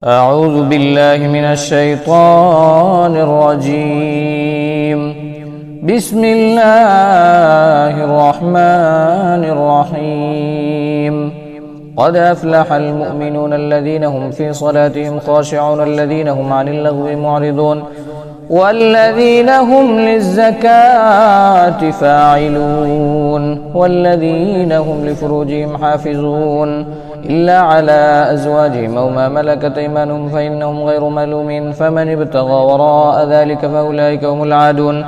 أعوذ بالله من الشيطان الرجيم. بسم الله الرحمن الرحيم. قد أفلح المؤمنون الذين هم في صلاتهم خاشعون الذين هم عن اللغو معرضون والذين هم للزكاة فاعلون والذين هم لفروجهم حافظون إلا على أزواجهم أو ما ملكت أيمانهم فإنهم غير ملومين فمن ابتغى وراء ذلك فأولئك هم العادون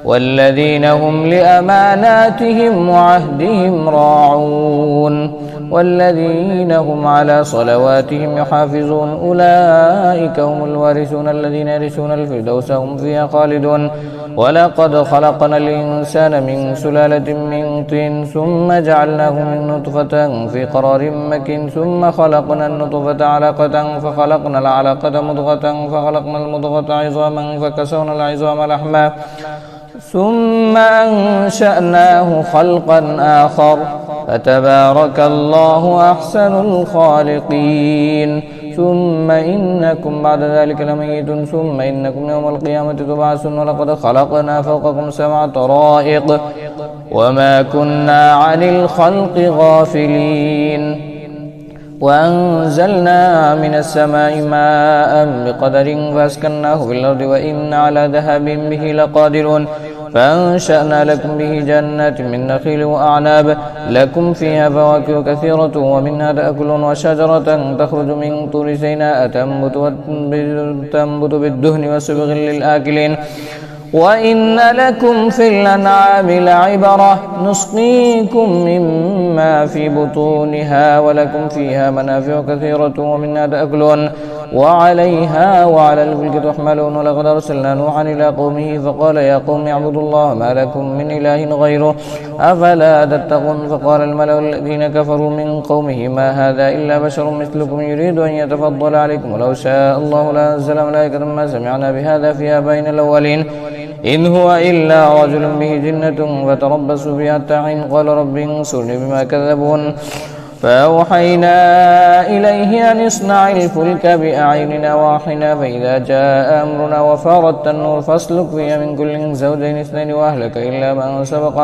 والذين هم لأماناتهم وعهدهم راعون والذين هم على صلواتهم يحافظون أولئك هم الوارثون الذين يرثون الفردوس هم فيها خالدون. ولقد خلقنا الإنسان من سلالة من طين ثم جعلناه من نطفة في قرار مكين ثم خلقنا النطفة علقة فخلقنا العلقة مضغة فخلقنا المضغة عظاما فكسونا العظام لحما ثم أنشأناه خلقا آخر فتبارك الله أحسن الخالقين. ثم إنكم بعد ذلك لميتون ثم إنكم يوم القيامة تبعثون. ولقد خلقنا فوقكم سبع طرائق وما كنا عن الخلق غافلين وأنزلنا من السماء ماء بقدر فأسكناه في الأرض وإنا على ذهاب به لقادرون. فأنشأنا لكم به جنات من نخيل وأعناب لكم فيها فواكه كثيرة ومنها تأكلون وشجرة تخرج من طور سيناء تنبت بالدهن وسبغ للآكلين. وإن لكم في الأنعام لعبرة نسقيكم مما في بطونها ولكم فيها منافع كثيرة ومنها تأكلون وعليها وعلى الفلك تحملون. ولقد أرسلنا نوحا إلى قومه فقال يا قوم اعبدوا الله ما لكم من إله غيره أفلا تتقون. فقال الملأ الذين كفروا من قومه ما هذا إلا بشر مثلكم يريد أن يتفضل عليكم ولو شاء الله لأنزل ملائكة ما سمعنا بهذا في آبائنا الأولين إن هو إلا رجل به جنة فتربصوا بها حتى حين. قال رب انصرني بما كذبون. فأوحينا إليه أن اصنع الفلك بأعيننا ووحينا فإذا جاء أمرنا وفارت النور فاسلك فيها من كل زوجين اثنين وأهلك إلا من سبق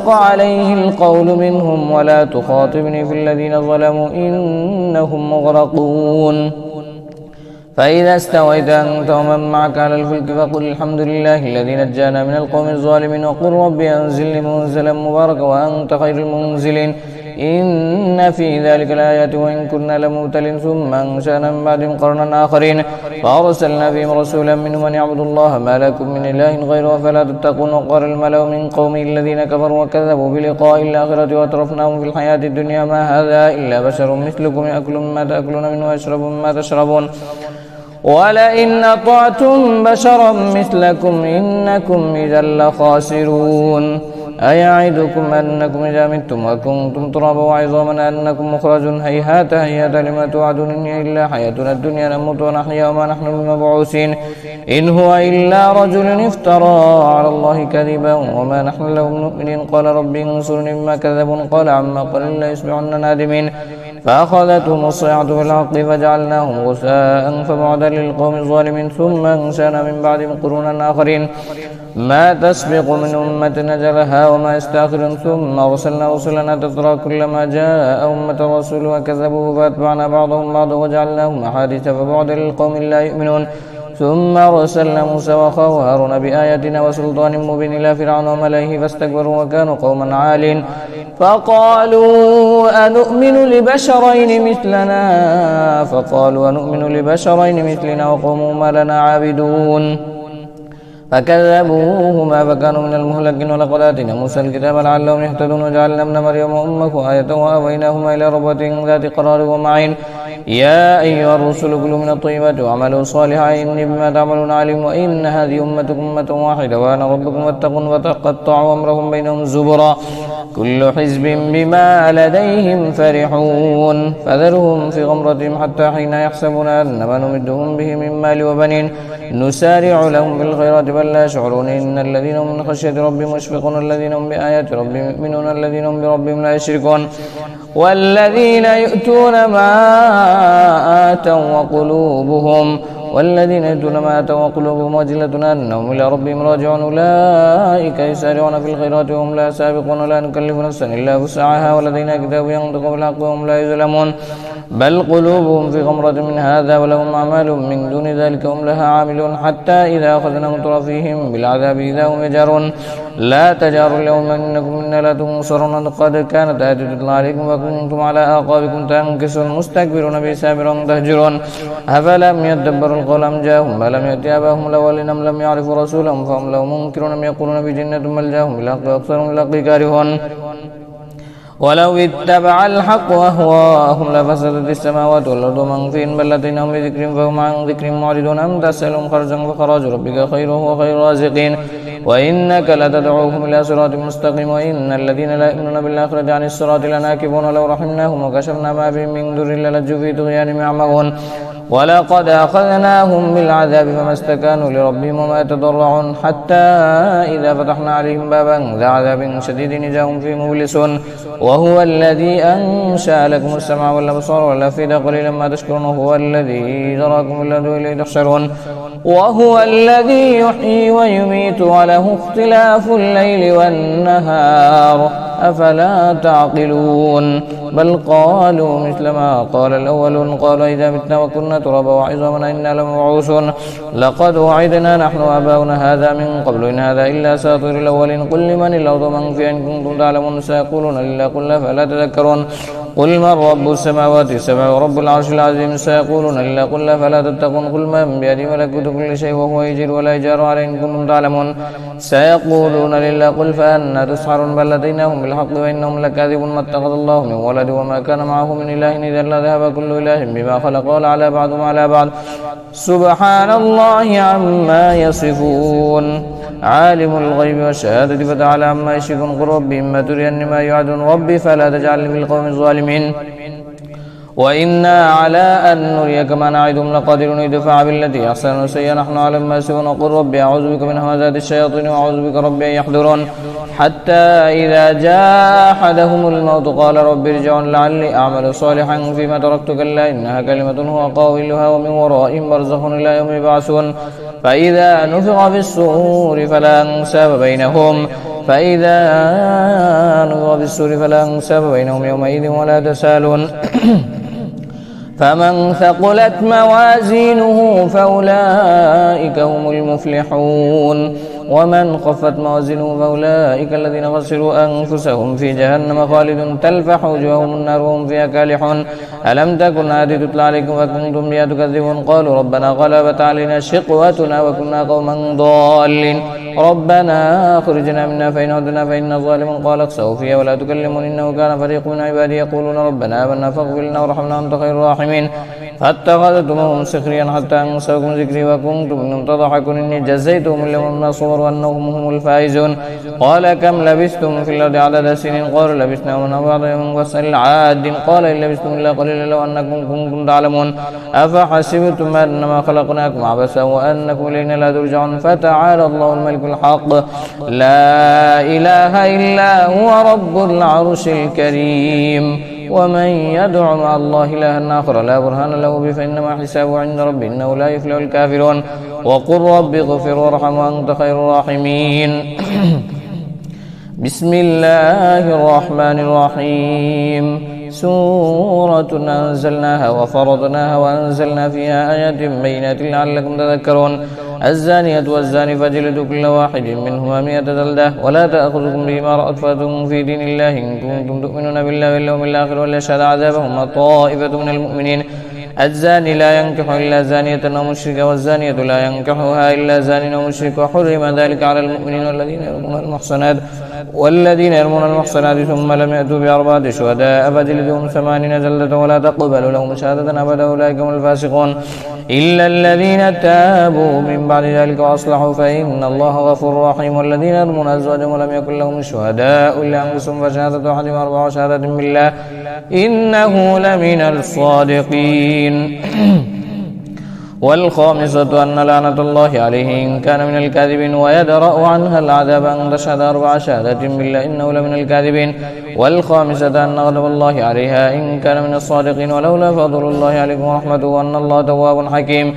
عليه القول منهم ولا تخاطبني في الذين ظلموا إنهم مغرقون. فإذا استويت أنت ومن معك على الفلك فقل الحمد لله الذي نجانا من القوم الظالمين وقل رب أنزلني منزلا مباركا وأنت خير المنزلين. إن في ذلك الآيات وإن كنا لمبتلين. ثم أنشأنا من بعدهم قرنا آخرين فأرسلنا فيهم رسولا منهم أن يعبدوا الله ما لكم من إله غيره فلا تتقون. وقال الملأ من قومه الذين كفروا وكذبوا بلقاء الآخرة وأترفناهم في الحياة الدنيا ما هذا إلا بشر مثلكم يأكل مما تأكلون منه ويشرب مما تشربون ولئن أطعتم بشرا مثلكم إنكم إذا لخاسرون. أيعدكم أنكم إذا متم وكنتم ترابا وعظاما أنكم مخرجون هيهات هيهات لما توعدون إن إلا حياتنا الدنيا نموت ونحيا وما نحن بمبعوثين إن هو إلا رجل افترى على الله كذبا وما نحن له مؤمنين. قال رب انصرني بما كذبون. قال عما قليل لا يصبحن نادمين. فأخذتهم الصيحة بالحق فجعلناهم غثاء فبعدا للقوم الظالمين. ثم أنشأنا من بعدهم قرونا آخرين ما تسبق من أمة أجلها وما يستأخرون. ثم أرسلنا رسلنا تترى كلما جاء أمة رسول وكذبوه فأتبعنا بعضهم بعضا وجعلناهم أحاديث فبعدا للقوم لا يؤمنون. ثم أرسلنا موسى وأخاه هارون بآياتنا وسلطان مبين إلى فرعون وملئه فاستكبروا وكانوا قوما عالين فقالوا أنؤمن لبشرين مثلنا وقومهما لنا عابدون فكذبوهما فكانوا من المهلكين. ولقد آتينا موسى الكتاب لعلهم يهتدون وجعلنا ابن مريم وأمه آية وآويناهما إلى ربوة ذات قرار ومعين يا أيها الرسل كلوا من الطيبات واعملوا صالحا إني بما تعملون عليم وإن هذه أمتكم أمة واحدة وأنا ربكم فاتقون وتقطعوا أمرهم بينهم زبرا كل حزب بما لديهم فرحون فذرهم في غمرتهم حتى حين يحسبون أن ما نمدهم به من مال وبنين نسارع لهم بالخيرات بل لا يشعرون إن الذين هم من خشية ربهم مشفقون الذين هم بآيات ربهم يؤمنون الذين هم بربهم لا يشركون والذين يؤتون ما آتوا وقلوبهم وجلة أنهم إلى ربهم راجعون أولئك يسارعون في الخيرات وهم لا سابقون ولا نكلف نفسا إلا وسعها ولدينا كتاب ينطق بالحق وهم لا يظلمون بل قلوبهم في غمرة من هذا ولهم أعمال من دون ذلك هم لها عاملون حتى إذا أخذنا مترفيهم بالعذاب إذا هم يجارون لا تجاروا اليوم إنكم منا لا تنصرون قد كانت آياتي تتلى عليكم وكنتم على أعقابكم تنكسون مستكبرون به سامرون تهجرون أفلم يدبروا القول أم جاءهم ما لم يأت آباءهم الأولين أم لم يعرفوا رسولهم فهم له منكرون أم يقولون بجنة بل جاءهم بالحق وأكثرهم للحق كارهون ولو اتبع الحق أهواءهم لفسدت السماوات والأرض ومن فيهن بل أتيناهم بذكر فهم عن ذكر معرضون أم تسألهم خرجا فخراج ربك خير وهو خير الرازقين وإنك لتدعوهم إلى صراط مستقيم وإن الذين لا يؤمنون بالآخرة عن الصراط لناكبون لو رحمناهم وكشفنا ما بهم من ضر للجوا في طغيانهم يعمهون ولقد أخذناهم بالعذاب فما استكانوا لربهم وما يتضرعون حتى إذا فتحنا عليهم بابا ذا عذاب شديد إذا هم فيه مبلسون وهو الذي أنشأ لكم السمع والأبصار والأفئدة قليلا ما تشكرون وهو الذي ذراكم بالأرض وإليه تحشرون وهو الذي يحيي ويميت وله اختلاف الليل والنهار أفلا تعقلون بل قالوا مثل ما قال الأولون قالوا إذا متنا وكنا ترابا وعظاما إنا لمبعوثون لقد وعدنا نحن وآباؤنا هذا من قبل إن هذا إلا أساطير الأولين قل لمن الأرض من فيها إن كنتم تعلمون سيقولون لله قل لا فلا تذكرون قل من رب السماوات السبع ورب العرش العظيم سيقولون لله قل لا فلا تتقون قل من بيده ملكوت كل شيء وهو يجير ولا يجار عليه إن كنتم تعلمون سيقولون لله قل فأنى تسحرون بل أتيناهم بالحق وإنهم لكاذبون ما اتخذ الله من ولد وما كان معه من إله إذا لذهب كل إله بما خلق ولعلى بعضهم على بعض سبحان الله عما يصفون عالم الغيب والشهادة فتعالى عما يشركون قل رب إما ترين ما يوعدون ربي فلا تجعلني في القوم الظالمين وإنا على أن نريك ما نعدهم لقادرون ادفع بالتي أحسن السيئة نحن أعلم ما يصفون وقل ربي أعوذ بك من همزات الشياطين وأعوذ بك ربي أن يحضرون حتى إذا جاء أحدهم الموت قال رب ارجعون لعلي أعمل صالحا فيما تركت كلا إنها كلمة هو قائلها ومن ورائهم برزخ إلى يوم يبعثون فإذا نفخ في الصور فلا أنساب بينهم يومئذ ولا تسالون فمن ثقلت موازينه فأولئك هم المفلحون ومن خفت موازينه فأولئك الذين خسروا أنفسهم في جهنم خالدون تلفح وجوههم النار وهم فيها كالحون ألم تكن آياتي تتلى عليكم فكنتم بها تكذبون قالوا ربنا غلبت علينا شقوتنا وكنا قوما ضالين ربنا أخرجنا منا فإن عدنا فإنا ظالمون قال اخسئوا فيها ولا تكلمون إنه كان فريق من عبادي يقولون ربنا آمنا فاغفر لنا وارحمنا وأنت خير الراحمين فاتخذتموهم سخريا حتى أنسوكم ذكري وكنتم منهم تضحكون إني جزيتهم اليوم بما صبروا أنهم هم الفائزون قال كم لبثتم في الأرض عدد سنين قالوا لبثنا من بعض يوم واسأل العاد قال إن لبثتم إلا قليلا لو أنكم كنتم تعلمون أفحسبتم أنما خلقناكم عبثا وأنكم إلينا لا ترجعون فتعالى الله الملك الحق لا إله إلا هو رب العرش الكريم ومن يدع مع الله إلها آخر لا برهان له به فإنما حسابه عند ربه إنه لا يفلح الكافرون وقل رب اغفر وارحم وأنت خير الراحمين بسم الله الرحمن الرحيم سورة أنزلناها وفرضناها وأنزلنا فيها آيات بينات لعلكم تذكرون الزانية والزاني فاجلدوا كل واحد منهما 100 جلدة ولا تأخذكم بهما رأفة في دين الله إن كنتم تؤمنون بالله واليوم الآخر وليشهد عذابهما طائفة من المؤمنين الزاني لا ينكح إلا زانية أو مشركة والزانية لا ينكحها إلا زان أو مشرك وحرم ذلك على المؤمنين والذين يرمون المحصنات والذين يرمون المحصنات ثم لم يأتوا بأربعة شهداء فاجلدوهم 80 جلدة ولا تقبلوا لهم شهادة أبدا أولئك هم الفاسقون إلا الذين تابوا من بعد ذلك وأصلحوا فإن الله غفور رحيم. والذين يرمون أزواجهم ولم يكن لهم شهداء إلا أنفسهم فشهادة أحدهم 4 شهادة بالله إنه لمن الصادقين. والخامسة أن لعنة الله عليه إن كان من الكاذبين ويدرأ عنها العذاب أن تشهد 4 شهادات بالله إنه لمن الكاذبين. والخامسة أن غضب الله عليها إن كان من الصادقين ولولا فضل الله عليكم ورحمته وأن الله تواب حكيم.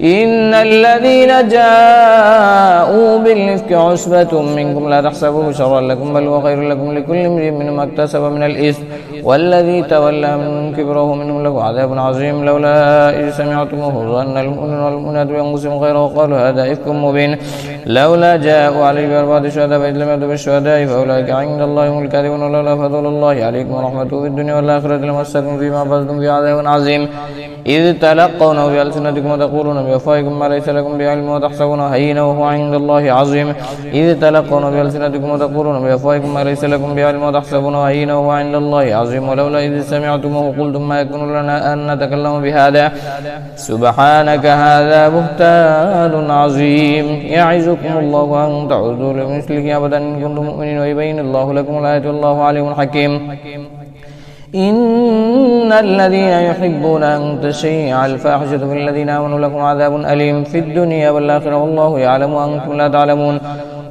إن الذين جاءوا بالإفك عصبة منكم لا تحسبوه شرا لكم بل هو خير لكم لكل امرئ منهم ما اكتسب من الإثم والذي تولى منهم كبره منهم له عذاب عظيم. لولا إذ سمعتموه ظن المؤمنون والمؤمنات بأنفسهم خيرا وقالوا هذا إفك مبين لولا جاءوا عليه بأربعة شهداء فإذ لم يأتوا بالشهداء فأولئك عند الله هم الكاذبون. ولولا فضل الله عليكم ورحمته في الدنيا والآخرة لمسكم فيما أخذتم في عذاب عظيم إذ تلقونه بألسنتكم وتقولون بأفواهكم ما ليس لكم بعلم وتحسبونه هينا وهو عند الله عظيم إذ تلقونه بألسنتكم وتقولون بأفواهكم ما ليس لكم بعلم وتحسبونه هينا وهو عند الله عظيم. ولولا إذ سمعتموه قلتم ما يكون لنا أن نتكلم بهذا سبحانك هذا بهتان عظيم. يعظكم الله أن تعودوا لمثله أبدا إن كنتم مؤمنين ويبين الله لكم الآيات والله عليم حكيم. إن الذين يحبون أن تشيع الفاحشة في الذين آمنوا لكم عذاب أليم في الدنيا والآخرة والله يعلم وأنتم لا تعلمون.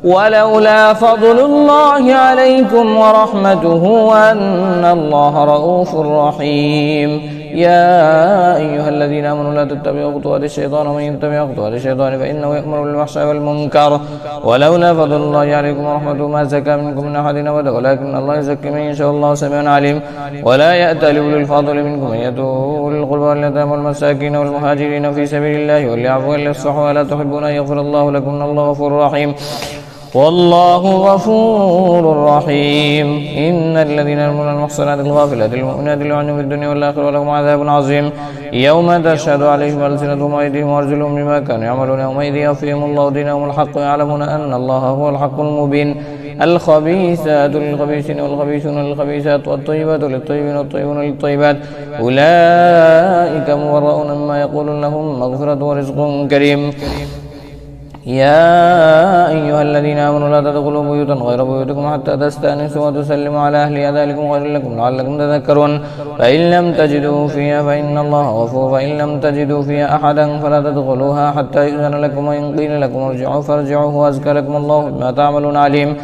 ولولا فضل الله عليكم ورحمته وأن الله رؤوف رحيم. يا أيها الذين آمنوا لا تتبعوا خطوات الشيطان ومن يتبع خطوات الشيطان فإنه يأمر بالفحشاء والمنكر ولولا فضل الله عليكم ورحمته ما زكى منكم من أحد أبدا ولكن الله يزكي من يشاء والله سميع عليم. ولا يأتل أولو الفضل منكم أن يأتوا أولي القربى واليتامى والمساكين والمهاجرين في سبيل الله وليعفوا وليصفحوا ولا تحبون أن يغفر الله لكم إن الله غفور رحيم والله غفور رحيم. إن الذين يرمون المحصنات الغافلات المؤمنات لعنهم في الدنيا والآخرة ولهم عذاب عظيم يوم تشهد عليهم ألسنتهم وأيديهم وأرجلهم بما كانوا يعملون يومئذ يوفيهم الله دينهم الحق ويعلمون أن الله هو الحق المبين. الخبيثات للخبيثين والخبيثون للخبيثات والطيبات للطيبين والطيبون للطيبات أولئك مبرؤون مما يقولون لهم مغفرة ورزق كريم. يا أيها الذين آمنوا لا تدخلوا بيوتا غير بيوتكم حتى تستأنسوا وتسلموا على أهلها ذلكم خير لكم لعلكم تذكرون. فإن لم تجدوا فيها فإن الله غفور. فإن لم تجدوا فيها أحدا فلا تدخلوها حتى يؤذن لكم وإن قيل لكم ارجعوا فارجعوا وأزكى لكم الله بما تعملون عليم.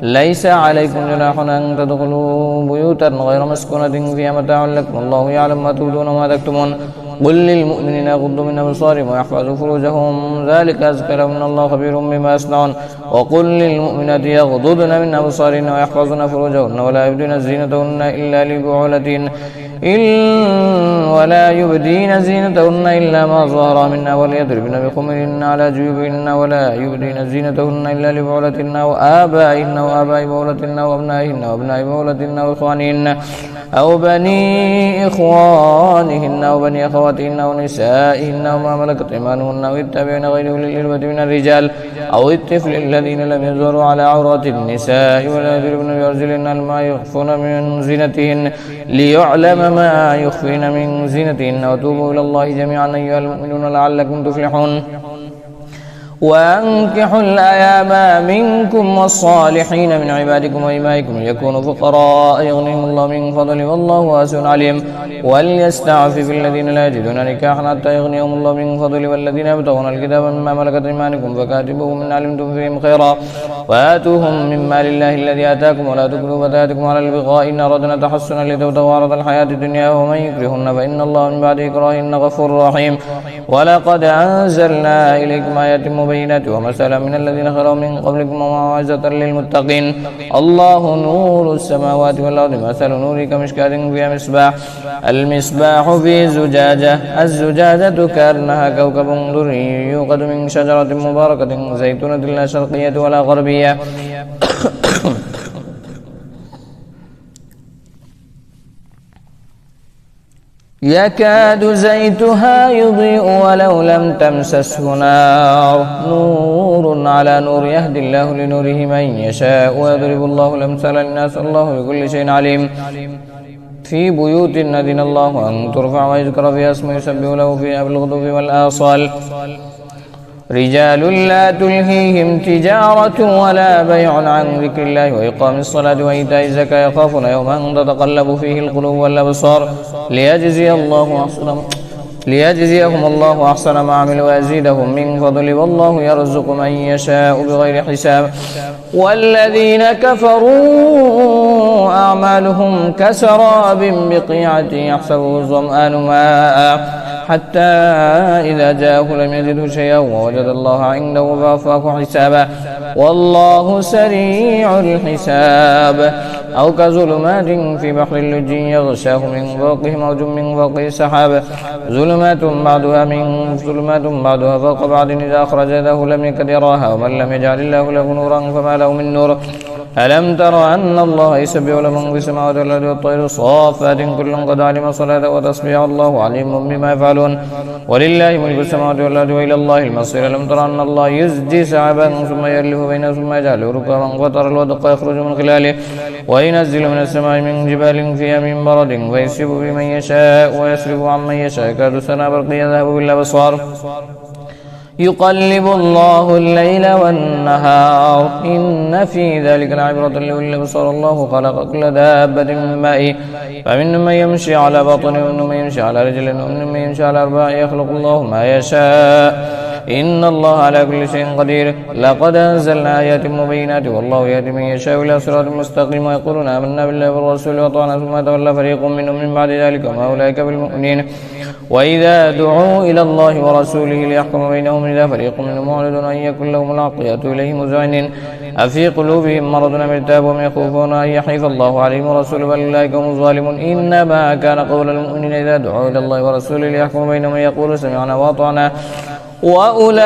ليس عليكم جناح أن تدخلوا بيوتا غير مسكونة فيها متاع لكم الله يعلم ما تبدون وما تكتمون. قل للمؤمنين يغضوا من أبصارهم ويحفظوا فروجهم ذلك أزكى لهم إن الله خبير بما يصنعون. وقل للمؤمنات يغضضن من أبصارهن ويحفظن فروجهن ولا يبدين زينتهن إلا لبعولتهن ولا يبدين زينتهن إلا ما ظهر منها وليضربن بخمرهن على جيوبهن ولا يبدين زينتهن إلا لبعولتهن وآبائهن وآباء بعولتهن وأبنائهن وأبناء بعولتهن وإخوانهن أو بني إخوانهن أو بني أخواتهن أو نسائهن وما ملكت أيمانهن أو التابعين غير أولي الإربة من الرجال أو الطفل الذين لم يظهروا على عورات النساء ولا يضربن بأرجلهن ما يخفون من زينتهن ليعلم ما يخفين من زينتهن. وتوبوا إلى الله جميعا أيها المؤمنون لعلكم تفلحون. وأنكحوا الأيام منكم والصالحين من عبادكم وإمائكم ليكونوا فقراء يغنيهم الله من فضله والله واسع عليم. وليستعفف الذين لا يجدون نكاحا حتى يغنيهم الله من فضله والذين يبتغون الكتاب مما ملكت أيمانكم فكاتبوهم إن علمتم فيهم خيرا وآتوهم من مال الله الذي آتاكم ولا تكرهوا فتياتكم على البغاء إن أردنا تحصنا لتبتغوا عرض الحياة الدنيا ومن يكرهن فإن الله من بعد إكراههن غفور رحيم. ولقد أنزلنا إليكم آيات مبينات ومثلا من الذين خلوا من قبلكم وموعظة للمتقين. الله نور السماوات والأرض مثل نوره كمشكاة فيها مصباح المصباح في زجاجة الزجاجة كأنها كوكب دري يوقد من شجرة مباركة زيتونة لا شرقية ولا غربية يكاد زيتها يضيء ولو لم تمسسه نار نور على نور يهدي الله لنوره من يشاء ويضرب الله الأمثال للناس والله بكل شيء عليم في بيوت أذن الله أن ترفع ويذكر فيها اسمه يسبح له فيها بالغدو والآصال رجال لا تلهيهم تجارة ولا بيع عن ذكر الله وإقام الصلاة وإيتاء الزكاة يخافون يوما تتقلب فيه القلوب والأبصار ليجزيهم الله أحسن ما عملوا ويزيدهم من فضله والله يرزق من يشاء بغير حساب والذين كفروا أعمالهم كسراب بقيعة يحسبه الظمآن ماء حتى إذا جاءه لم يجده شيئا ووجد الله عنده فوفاه حسابا والله سريع الحساب أو كظلمات في بحر اللج يغشاه من فوقه موج من فوقه سحاب ظلمات بعضها فوق بعض إذا أخرج يده لم يكد يراها ومن لم يجعل الله له نورا فما له من نور ألم تر أن الله يسبح له من في السماوات والأرض والطير صافات كل قد علم صلاته وتصبيح الله عليم بما يفعلون ولله ملك السماوات والأرض وإلى الله المصير ألم تر أن الله يزجي سحابا ثم يألف بينه ثم يجعله ركاما فترى الودق يخرج من خلاله وينزل من السماء من جبال فيها من برد فيصيب بمن يشاء ويصرف عن من يشاء يكاد سنا برقا يذهب بالأبصار يقلب الله الليل والنهار إن في ذلك لعبرة لأولي الأبصار الله خلق كل دابة من ماء فمنهم من يمشي على بطنه ومنهم من يمشي على رجله ومنهم من يمشي على أربع يخلق الله ما يشاء إن الله على كل شيء قدير لقد أنزلنا آيات مبينات والله يهدي من يشاء إلى صراط مستقيم ويقولون آمنا بالله والرسول وأطعنا ثم تولى فريق منهم من بعد ذلك وما أولئك بالمؤمنين وإذا دعوا إلى الله ورسوله ليحكم بينهم إذا فريق منهم معرضون أن يكن لهم العقية إليه مذعنين أفي قلوبهم مرض أم ارتابوا أم يخافون أن يحيف الله عليهم ورسوله بل أولئك هم الظالمون إنما كان قول المؤمنين إذا دعوا إلى الله ورسوله ليحكم بينهم أن يقولوا سمعنا وأطعنا وأولئك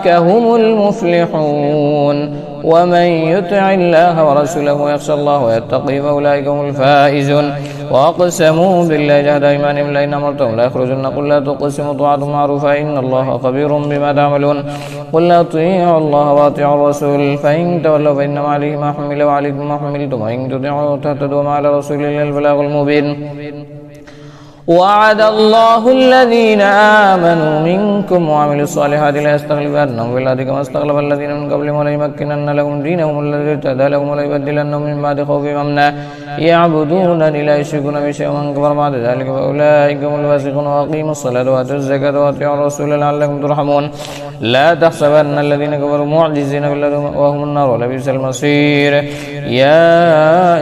هم المفلحون ومن يطع الله ورسوله ويخشى الله ويتقي فأولئك هم الفائزون وأقسموا بالله جهد أيمانهم لئن أمرتهم لا يخرجن قل لا تقسموا طاعة معروفة إن الله خبير بما تعملون قل أطيعوا الله وأطيعوا الرسول فإن تولوا فإنما عليه ما حمل وعليكم ما حملتم وإن تطيعوا تهتدوا وما على رسول الله البلاغ المبين وعد الله الذين آمنوا منكم وعملوا الصالحات ليستخلفنهم في الأرض كما استخلف الذين من قبلهم وليمكنن لهم دينهم الذي ارتدى لهم وليبدلنهم من بعد خوفهم أمنا يعبدونني لا يشركون بي شيئا ومن كفر بعد ذلك فأولئك هم الفاسقون وأقيموا الصلاة وآتوا الزكاة وأطيعوا الرسول لعلكم ترحمون لا تحسبن الذين كفروا معجزين في الأرض وهم النار ولبئس المصير يا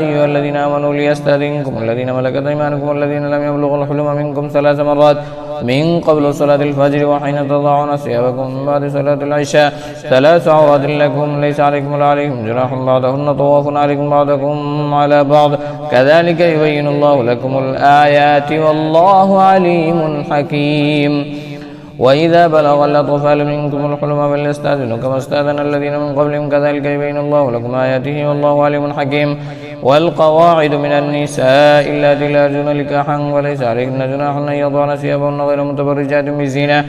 أيها الذين آمنوا ليستأذنكم الذين ملكت أيمانكم والذين لم يبلغوا الحلم منكم 3 مرات من قبل صلاة الفجر وحين تضعون ثيابكم من بعد صلاة العشاء 3 عورات لكم ليس عليكم ولا عليهم جناح بعدهن طواف عليكم بعضكم على بعض كذلك يبين الله لكم الآيات والله عليم حكيم وإذا بلغ الأطفال منكم الحلم فليستأذنوا كما استأذن الذين من قبلهم كذلك يبين الله لكم آياته والله عليم حكيم والقواعد من النساء اللاتي لا يرجون نكاحا وليس عليهن جناح أن يضعن ثيابهن غير متبرجات بزينة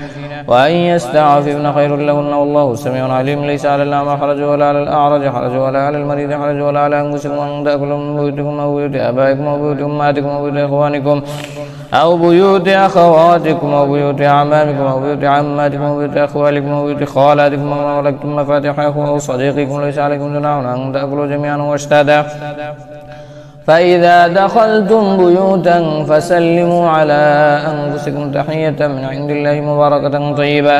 وأن يستعففن خير لهن والله سميع عليم ليس على الأعمى حرج ولا على الأعرج حرج ولا على المريض حرج ولا على أنفسكم أن تأكلوا من بيوتكم أو بيوت آبائكم أو بيوت أمهاتكم أو بيوت إخوانكم أو بيوت أخواتكم أو بيوت أعمامكم أو بيوت عماتكم أو بيوت أخوالكم أو بيوت خالاتكم أو ملكتم مفاتيحكم أو صديقكم ليس عليكم جناح أن تأكلوا جميعا واشتاتا فإذا دخلتم بيوتا فسلموا على أنفسكم تحية من عند الله مباركة طيبة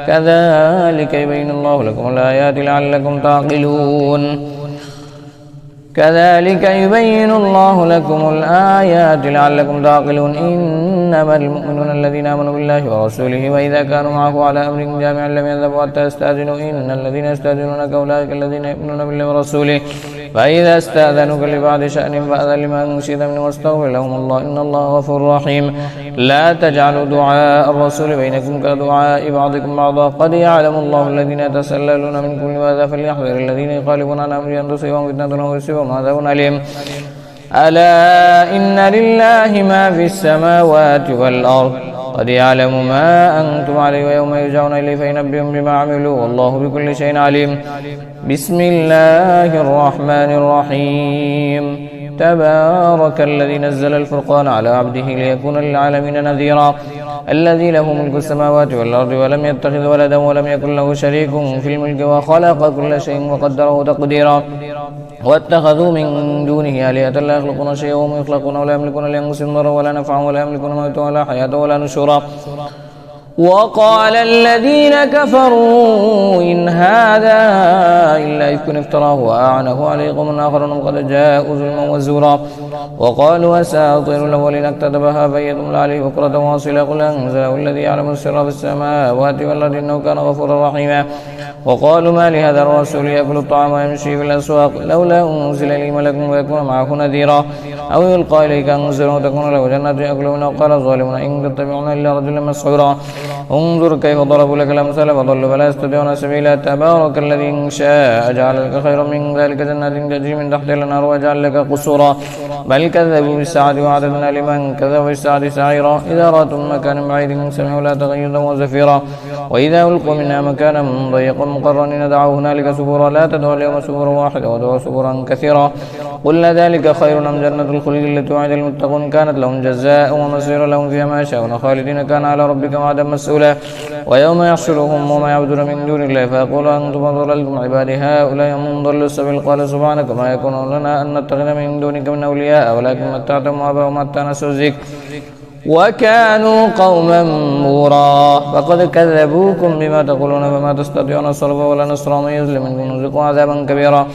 كذلك يبين الله لكم الآيات لعلكم تعقلون كذلك يبين الله لكم الآيات لعلكم تعقلون إنما المؤمنون الذين آمنوا بالله ورسوله وإذا كانوا معه على أمر جامع لم يذهبوا حتى يستأذنوا إن الذين يستأذنونك أولئك الذين يؤمنون بالله ورسوله فإذا استأذنوك لبعض شأن فأذن لمن شئت منهم واستغفر لهم الله إن الله غفور رحيم لا تجعلوا دعاء الرسول بينكم كدعاء بعضكم بعضا قد يعلم الله الذين يتسللون منكم لماذا فليحذر الذين يخالفون عن أمره أن تصيبهم فتنة أو يصيبهم عذاب أليم ألا إن لله ما في السماوات والأرض قد يعلم ما أنتم عليه ويوم يرجعون إليه فينبئهم بما عملوا والله بكل شيء عليم. بسم الله الرحمن الرحيم. تبارك الذي نزل الفرقان على عبده ليكون للعالمين نذيرا. الذي له ملك السماوات والأرض ولم يتخذ ولدا ولم يكن له شريك في الملك وخلق كل شيء وقدره تقديرا. واتخذوا من دونه آلهة لا يخلقون شيئا وهم يخلقون ولا يملكون لأنفسهم ضرا ولا نفعا ولا يملكون موتا ولا حياة ولا نشورا. وقال الذين كفروا إن هذا إلا إفك افتراه وأعنه عليه قوم آخرون قد جاءوا ظلما وزورا. وقالوا أساطير الأولين اكتتبها فهي تملى عليه بكرة واصيلا. قل أنزله الذي يعلم السر في السماوات والأرض إنه كان غفورا رحيما. وقالوا ما لهذا الرسول يأكل الطعام ويمشي في الأسواق لولا أنزل إليه ملك ويكون معه نذيرا أو يلقى إليك كنز وتكون له جنة يأكل منها. وقال الظالمون إن تتبعون إلا رجلا مسحورا. انظر كيف ضربوا لك الأمثال فضلوا فلا يستطيعون سبيلا. تبارك الذي إن شاء جعل لك خيرا من ذلك جنات تجري من تحتها الأنهار وجعل لك قصورا. بل كذبوا بالساعة وأعتدنا لمن كذب بالساعة سعيرا. إذا رأتم مكانا بعيد سمعوا لا تغيظا وزفيرا. وإذا ألقوا منها مكانا ضيقا مقرنين دعوا هنالك سبورا. لا تدعوا اليوم سبورا واحدا ودعوا سبورا كثيرا. قلنا ذلك خير أم جنة الخلد التي وعد المتقون كانت لهم جزاء ومصيرا لهم فيها ما يشاءون خالدين كان على ربك وعدا مسؤولا. ويوم يحشرهم وما يعبدون من دون الله فيقول أنتم أضللتم عبادي هؤلاء هم ضلوا السبيل. قال سبحانك ما يكون لنا أن نتخذ من دونك من أولياء ولكن متعتهم وآباءهم حتى نسوا الذكر وكانوا قوما بورا. فقد كذبوكم بما تقولون فما تستطيعون صرفا ولا نصرا ومن يظلم منكم نذقه عذابا كبيرا.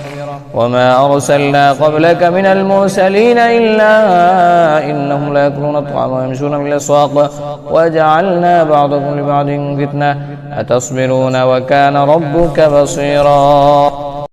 وما أرسلنا قبلك من المرسلين إلا إنهم ليأكلون الطعام ويمشون بالأسواق وجعلنا بعضكم لبعض فتنة أتصبرون وكان ربك بصيرا.